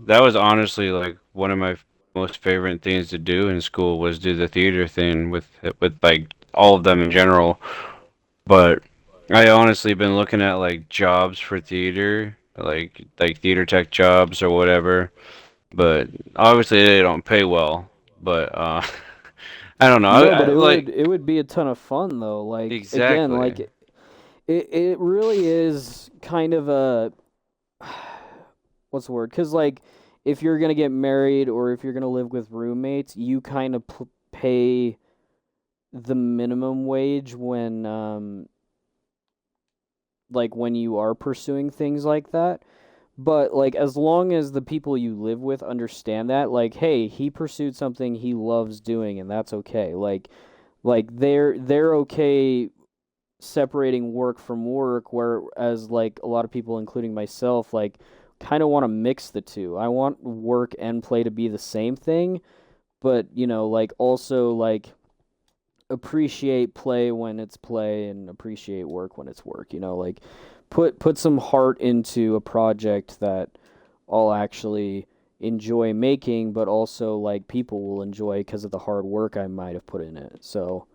that was honestly like one of my most favorite things to do in school was do the theater thing with like all of them in general. But I honestly been looking at like jobs for theater, like theater tech jobs or whatever. but obviously they don't pay well. But I don't know. No, but I like it would be a ton of fun though. Like again, exactly. like it really is kind of a what's the word? Because like if you're gonna get married or if you're gonna live with roommates, you kind of pay the minimum wage when like when you are pursuing things like that. But like as long as the people you live with understand that, like, hey, he pursued something he loves doing and that's okay. Like they're okay separating work from work, whereas like a lot of people, including myself, like kind of want to mix the two. I want work and play to be the same thing, but like also like appreciate play when it's play and appreciate work when it's work. Like put some heart into a project that I'll actually enjoy making, but also like people will enjoy because of the hard work I might have put in it. So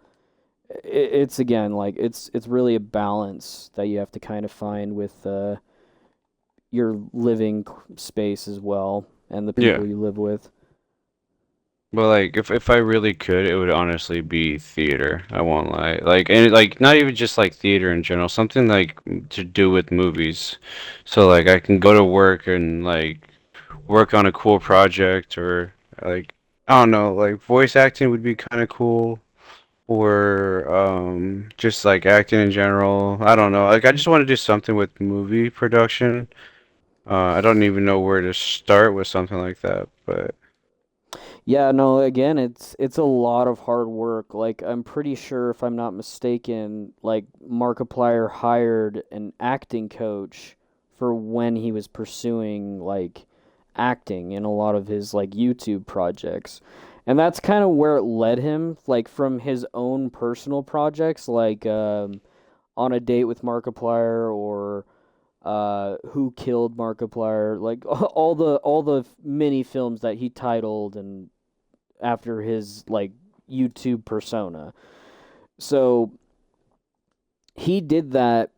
it's again like it's really a balance that you have to kind of find with your living space as well and the Yeah. people you live with. But like if I really could, it would honestly be theater. I won't lie. Like and like not even just like theater in general, something like to do with movies. So like I can go to work and like work on a cool project or like I don't know, like voice acting would be kind of cool or just like acting in general. I don't know. Like I just want to do something with movie production. I don't even know where to start with something like that, but Yeah, no, again, it's a lot of hard work. Like I'm pretty sure if I'm not mistaken, like Markiplier hired an acting coach for when he was pursuing like acting in a lot of his like YouTube projects. And that's kind of where it led him, like from his own personal projects, like On a Date with Markiplier or Who Killed Markiplier, like all the mini films that he titled and after his like YouTube persona. So he did that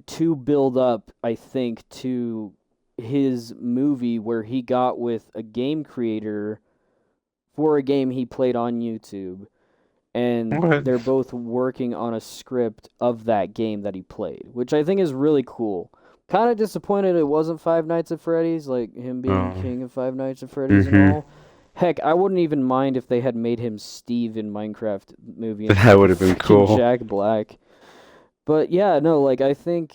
to build up, I think, to his movie where he got with a game creator for a game he played on YouTube, and what? they're both working on a script of that game that he played, which I think is really cool. Kind of disappointed it wasn't Five Nights at Freddy's, like him being Um, king of Five Nights at Freddy's and mm-hmm. all. Heck, I wouldn't even mind if they had made him Steve in Minecraft movie That instead would of have been freaking cool. Jack Black. But yeah, no, like I think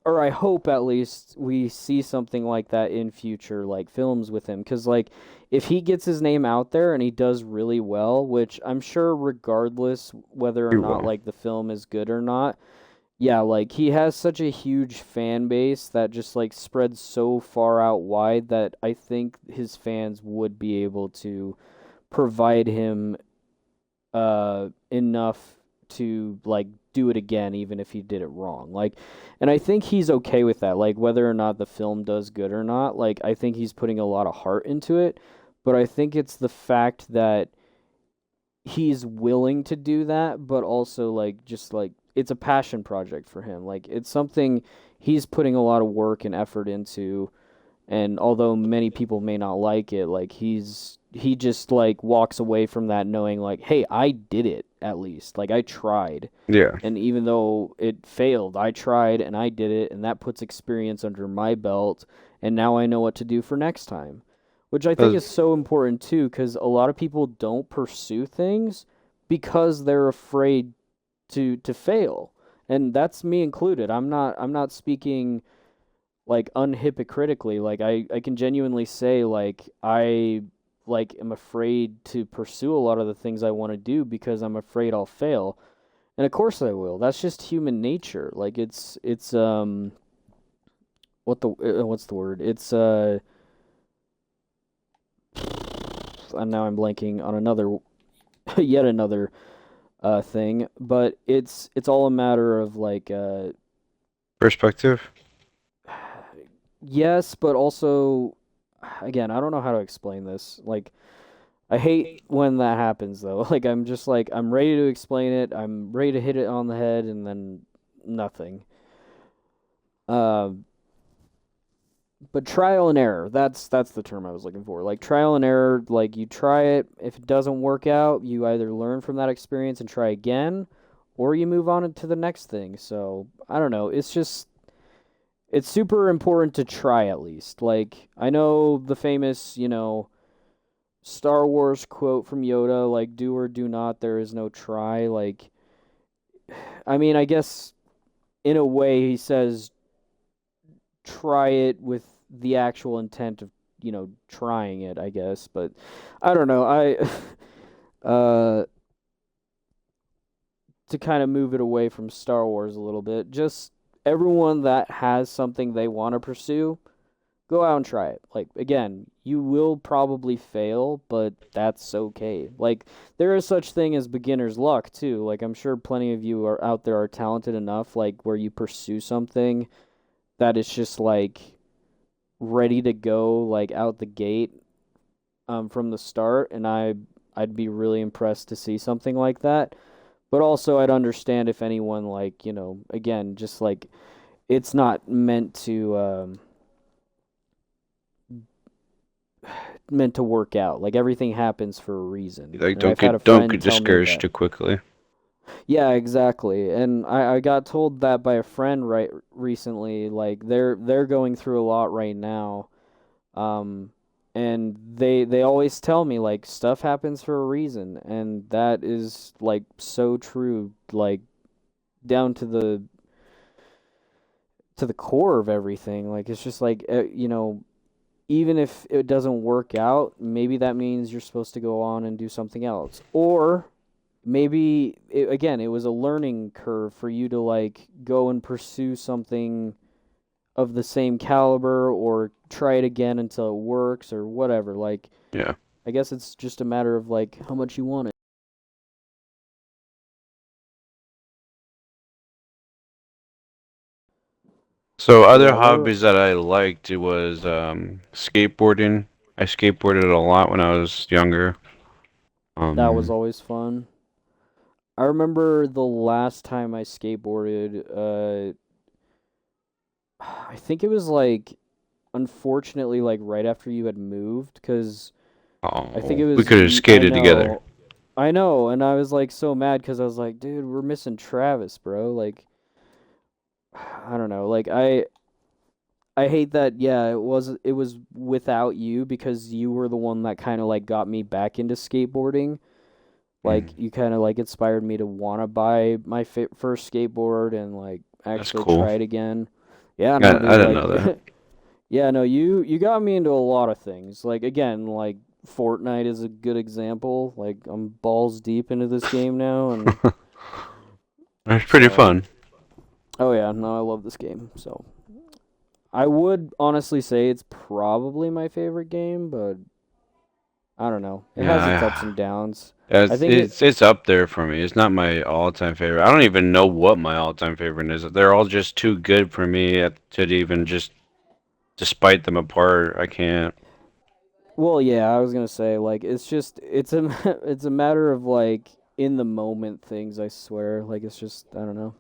or I hope at least we see something like that in future like films with him cuz like if he gets his name out there and he does really well, which I'm sure regardless whether or You not will. like the film is good or not, yeah, like he has such a huge fan base that just like spreads so far out wide that I think his fans would be able to provide him enough to like do it again even if he did it wrong. Like and I think he's okay with that. Like whether or not the film does good or not, like I think he's putting a lot of heart into it, but I think it's the fact that he's willing to do that, but also like just like it's a passion project for him. Like it's something he's putting a lot of work and effort into, and although many people may not like it, like he just like walks away from that knowing like, hey, I did it at least. Like I tried. Yeah. And even though it failed, I tried and I did it, and that puts experience under my belt, and now I know what to do for next time. Which I think Uh, is so important too, because a lot of people don't pursue things because they're afraid to fail. And that's me included. I'm not speaking like unhypocritically. Like I can genuinely say like I like am afraid to pursue a lot of the things I want to do because I'm afraid I'll fail. And of course I will. That's just human nature. Like it's what's the word? It's and now I'm blanking on another yet another thing, but it's all a matter of like perspective. yes, but also again, I don't know how to explain this. Like I hate when that happens though. Like I'm just like I'm ready to explain it. I'm ready to hit it on the head and then nothing. Um but trial and error. That's the term I was looking for. Like trial and error, like you try it, if it doesn't work out, you either learn from that experience and try again or you move on to the next thing. So, I don't know. It's super important to try at least. Like I know the famous, Star Wars quote from Yoda, like do or do not, there is no try. Like I mean, I guess in a way he says try it with the actual intent of, trying it, I guess, but I don't know. I uh to kind of move it away from Star Wars a little bit, just everyone that has something they want to pursue, go out and try it. Like again, you will probably fail, but that's okay. Like there is such thing as beginner's luck too. Like I'm sure plenty of you are out there are talented enough like where you pursue something that is just like ready to go like out the gate from the start, and I'd be really impressed to see something like that. But also I'd understand if anyone like, again, just like it's not meant to work out. Like everything happens for a reason. Like And I've had a don't friend get tell me discouraged that. too quickly. Yeah, exactly. And I got told that by a friend right recently. Like they're going through a lot right now. Um and they always tell me like stuff happens for a reason, and that is like so true, like down to the core of everything. Like it's just like even if it doesn't work out, maybe that means you're supposed to go on and do something else. Or maybe again, it was a learning curve for you to like go and pursue something of the same caliber or try it again until it works or whatever. Like Yeah. I guess it's just a matter of like how much you want it. So But other yeah, we're hobbies that I liked, it was skateboarding. I skateboarded a lot when I was younger. that was Um, always fun. I remember the last time I skateboarded, I think it was like unfortunately like right after you had moved, cuz I think oh, it we was could have I skated together. know. I know, and I was like so mad cuz I was like, dude, we're missing Travis, bro. Like I don't know. Like I hate that yeah, it was without you because you were the one that kind of like got me back into skateboarding. Like Mm, you kind of like inspired me to want to buy my first skateboard and like that's actually cool. try it again. Yeah, no, I dude, didn't like know that. yeah, no, you got me into a lot of things. Like again, like Fortnite is a good example. Like I'm balls deep into this game now, and It's pretty so fun. oh yeah, no, I love this game. So I would honestly say it's probably my favorite game, but I don't know. It has its ups Yeah, and downs. I it's think it it's up there for me. It's not my all-time favorite. I don't even know what my all-time favorite is. They're all just too good for me to even just despite them apart. I can't. Well, yeah, I was gonna say like it's a it's a matter of like in the moment things. I swear, like it's just I don't know.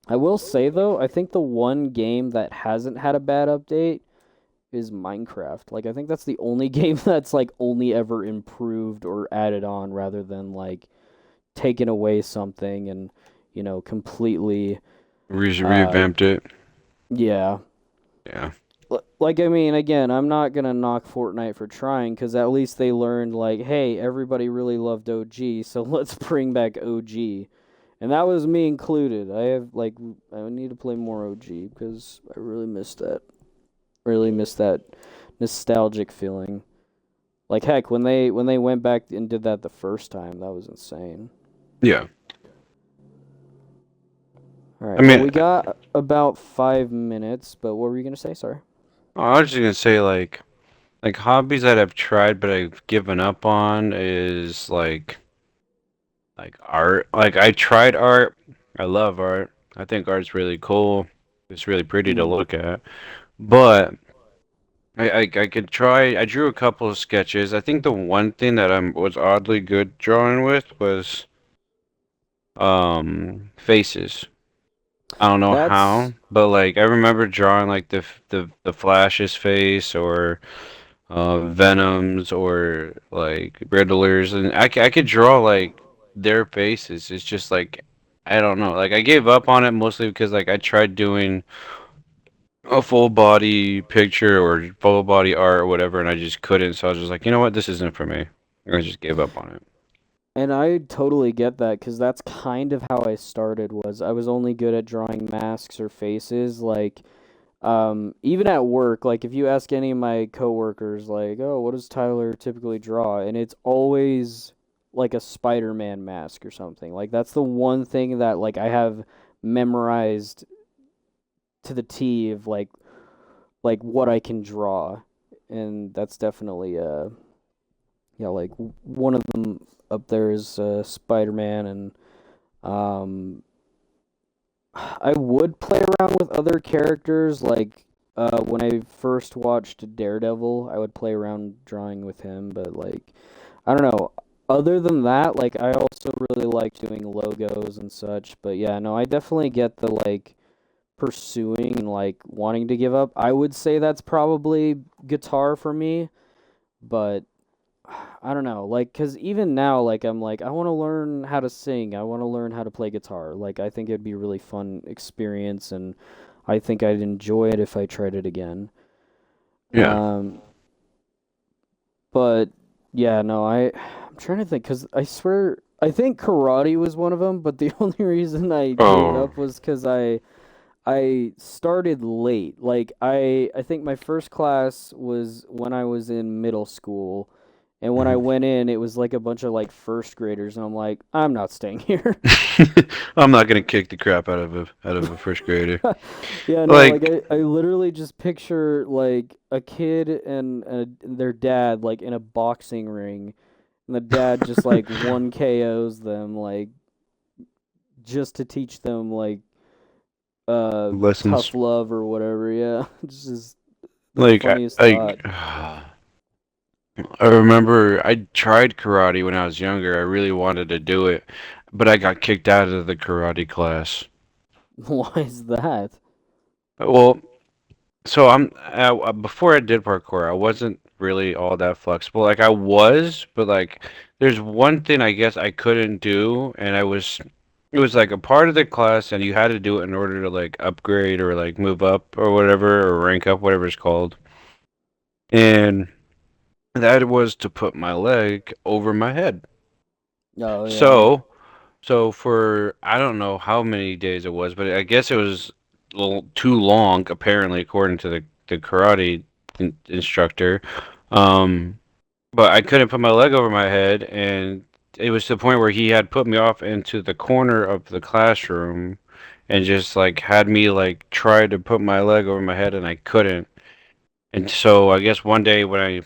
I will say though, I think the one game that hasn't had a bad update is Minecraft. Like I think that's the only game that's like only ever improved or added on rather than like taken away something and completely uh Revamped it. yeah. Yeah, Like I mean, again, I'm not gonna knock Fortnite for trying because at least they learned like, hey, everybody really loved OG, so let's bring back OG, and that was me included. I need to play more OG because I really miss that nostalgic feeling. Like heck, when they went back and did that the first time, that was insane. yeah. All I right, well mean, we got about 5 minutes, but what were you gonna say? Sorry. I was just gonna say like hobbies that I've tried but I've given up on is like art. Like I tried art. I love art. I think art's really cool. It's really pretty to Mm. look at. But I could try. I drew a couple of sketches. I think the one thing that I was oddly good drawing with was faces. I don't know That's how, but like I remember drawing like the Flash's face or Venoms or like Riddlers, and I could draw like their faces. It's just like I don't know. Like I gave up on it mostly because like I tried doing a full body picture or full body art or whatever, and I just couldn't. So I was just like, you know what, this isn't for me. And I just gave up on it. and I totally get that because that's kind of how I started. Was I was only good at drawing masks or faces, like even at work, like if you ask any of my coworkers, like, oh, what does Tyler typically draw? And it's always like a Spider-Man mask or something. Like that's the one thing that like I have memorized to the T of like what I can draw. And that's definitely yeah, like one of them up there is Spider-Man and um I would play around with other characters, like when I first watched Daredevil, I would play around drawing with him, but like I don't know. Other than that, like I also really like doing logos and such, but yeah, no, I definitely get the like pursuing and like wanting to give up. I would say that's probably guitar for me, but I don't know, like, cause even now, like, I'm like, I want to learn how to sing. I want to learn how to play guitar. Like, I think it'd be a really fun experience, and I think I'd enjoy it if I tried it again. Yeah. Um, but yeah, no, I'm trying to think, cause I swear, I think karate was one of them, but the only reason I gave Oh. up was cause I started late. Like I think my first class was when I was in middle school. And when I Mhm. went in, it was like a bunch of like first graders and I'm like, I'm not staying here. I'm not gonna kick the crap out of a first grader. Yeah, no, like Like, I literally just picture like a kid and their dad like in a boxing ring and the dad just like one KOs them like just to teach them like lessons. tough love or whatever. Yeah. It's just the Like, funniest thought. I remember I tried karate when I was younger. I really wanted to do it, but I got kicked out of the karate class. Why is that? Well, so before I did parkour, I wasn't really all that flexible. Like I was, but like there's one thing I guess I couldn't do, and it was like a part of the class, and you had to do it in order to like upgrade or like move up or whatever or rank up, whatever it's called. And that was to put my leg over my head. Oh yeah. So, so for I don't know how many days it was, but I guess it was a little too long, apparently, according to the karate instructor. Um, but I couldn't put my leg over my head, and it was to the point where he had put me off into the corner of the classroom and just like had me like try to put my leg over my head, and I couldn't. And so I guess one day when I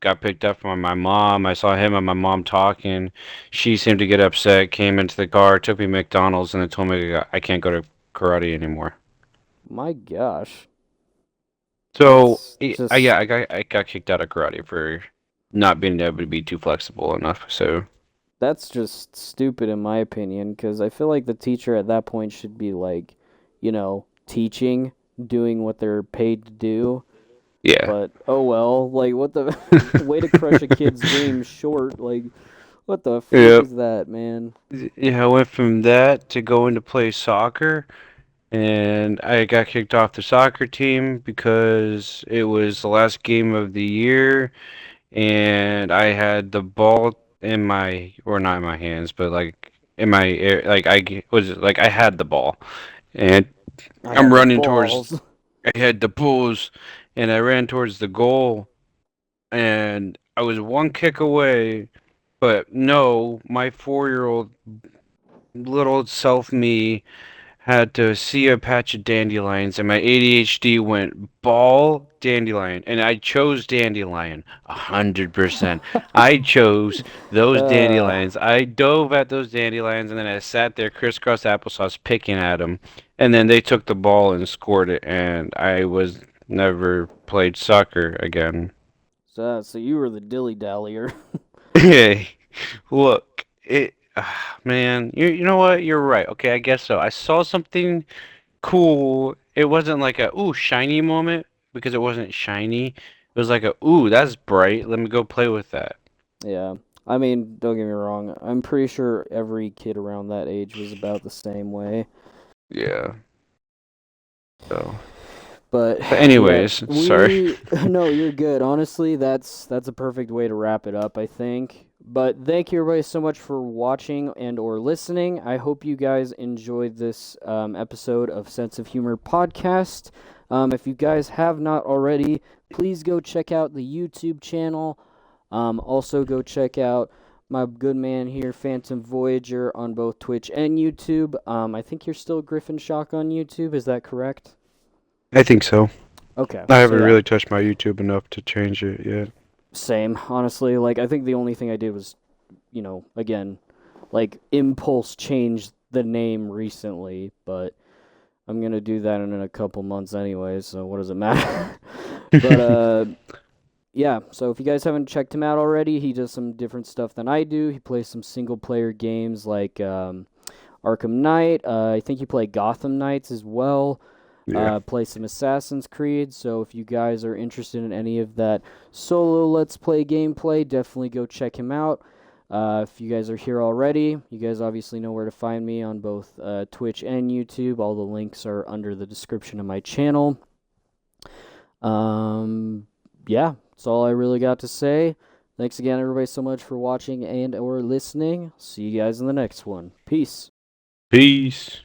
got picked up from my mom. I saw him and my mom talking. She seemed to get upset, came into the car, took me to McDonald's, and then told me I can't go to karate anymore. My gosh. So, That's yeah, just I got kicked out of karate for not being able to be too flexible enough. So, that's just stupid in my opinion because I feel like the teacher at that point should be like, teaching, doing what they're paid to do. yeah. But oh well, like what the way to crush a kid's dreams short. Like what the freak Yep. is that, man? Yeah, I went from that to going to play soccer, and I got kicked off the soccer team because it was the last game of the year, and I had the ball in my, or not in my hands, but like in my air, like was like I had the ball, and I I'm had the running towards, balls. I had the pulls, and I ran towards the goal, and I was one kick away, but no, my 4-year-old little self me had to see a patch of dandelions, and my ADHD went ball dandelion, and I chose dandelion 100%. I chose those uh, dandelions. I dove at those dandelions, and then I sat there crisscross applesauce picking at them, and then they took the ball and scored it, and I was never played soccer again. so you were the dilly dallyer. Hey, look, man, you know what? You're right. Okay, I guess so. I saw something cool. It wasn't like a ooh shiny moment because it wasn't shiny. It was like a ooh that's bright. Let me go play with that. Yeah. I mean, don't get me wrong. I'm pretty sure every kid around that age was about the same way. Yeah. So, But but yeah, anyways, sorry. we no, you're good. Honestly, that's a perfect way to wrap it up, I think. But thank you everybody so much for watching and or listening. I hope you guys enjoyed this episode of Sense of Humor podcast. If you guys have not already, please go check out the YouTube channel. Also go check out my good man here, Phantom Voyager, on both Twitch and YouTube. I think you're still Griffin Shock on YouTube. Is that correct? I think so. Okay, I so haven't yeah, really touched my YouTube enough to change it yet. same. Honestly, like I think the only thing I did was, again, like impulse change the name recently, but I'm gonna do that in a couple months anyway, so what does it matter? But yeah, so if you guys haven't checked him out already, he does some different stuff than I do. He plays some single player games like Arkham Knight. I think you play Gotham Knights as well. Yeah. Play some Assassin's Creed. So if you guys are interested in any of that solo Let's Play gameplay, definitely go check him out. If you guys are here already, you guys obviously know where to find me on both Twitch and YouTube. All the links are under the description of my channel. Yeah, that's all I really got to say. Thanks again, everybody, so much for watching and or listening. See you guys in the next one. Peace. Peace.